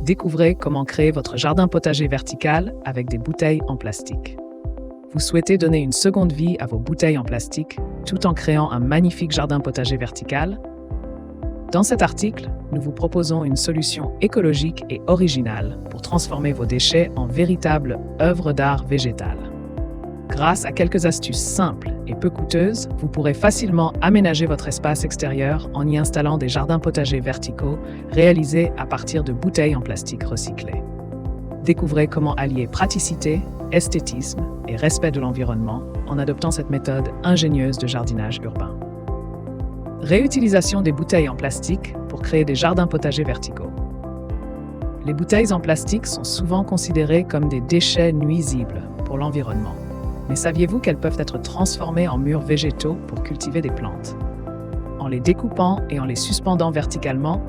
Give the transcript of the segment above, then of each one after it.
Découvrez comment créer votre jardin potager vertical avec des bouteilles en plastique. Vous souhaitez donner une seconde vie à vos bouteilles en plastique tout en créant un magnifique jardin potager vertical? Dans cet article, nous vous proposons une solution écologique et originale pour transformer vos déchets en véritables œuvres d'art végétales. Grâce à quelques astuces simples et peu coûteuses, vous pourrez facilement aménager votre espace extérieur en y installant des jardins potagers verticaux réalisés à partir de bouteilles en plastique recyclées. Découvrez comment allier praticité, esthétisme et respect de l'environnement en adoptant cette méthode ingénieuse de jardinage urbain. Réutilisation des bouteilles en plastique pour créer des jardins potagers verticaux. Les bouteilles en plastique sont souvent considérées comme des déchets nuisibles pour l'environnement. Mais saviez-vous qu'elles peuvent être transformées en murs végétaux pour cultiver des plantes? En les découpant et en les suspendant verticalement,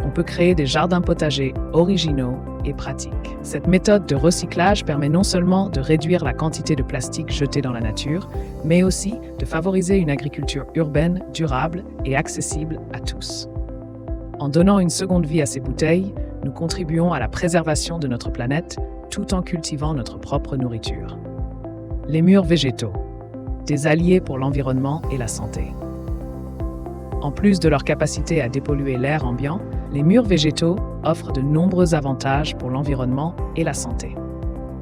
on peut créer des jardins potagers originaux et pratiques. Cette méthode de recyclage permet non seulement de réduire la quantité de plastique jeté dans la nature, mais aussi de favoriser une agriculture urbaine, durable et accessible à tous. En donnant une seconde vie à ces bouteilles, nous contribuons à la préservation de notre planète tout en cultivant notre propre nourriture. Les murs végétaux, des alliés pour l'environnement et la santé. En plus de leur capacité à dépolluer l'air ambiant, les murs végétaux offrent de nombreux avantages pour l'environnement et la santé.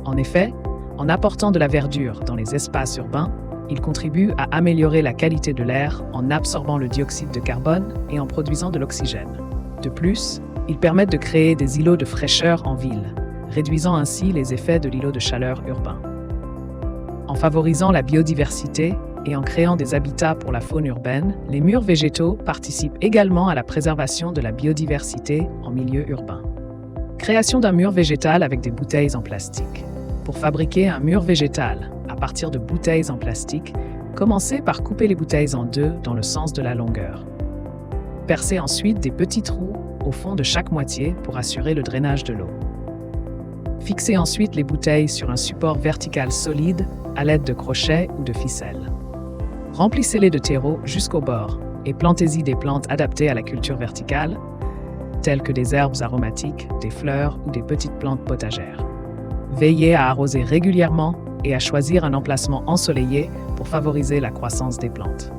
En effet, en apportant de la verdure dans les espaces urbains, ils contribuent à améliorer la qualité de l'air en absorbant le dioxyde de carbone et en produisant de l'oxygène. De plus, ils permettent de créer des îlots de fraîcheur en ville, réduisant ainsi les effets de l'îlot de chaleur urbain. En favorisant la biodiversité et en créant des habitats pour la faune urbaine, les murs végétaux participent également à la préservation de la biodiversité en milieu urbain. Création d'un mur végétal avec des bouteilles en plastique. Pour fabriquer un mur végétal à partir de bouteilles en plastique, commencez par couper les bouteilles en deux dans le sens de la longueur. Percez ensuite des petits trous au fond de chaque moitié pour assurer le drainage de l'eau. Fixez ensuite les bouteilles sur un support vertical solide à l'aide de crochets ou de ficelles. Remplissez-les de terreau jusqu'au bord et plantez-y des plantes adaptées à la culture verticale, telles que des herbes aromatiques, des fleurs ou des petites plantes potagères. Veillez à arroser régulièrement et à choisir un emplacement ensoleillé pour favoriser la croissance des plantes.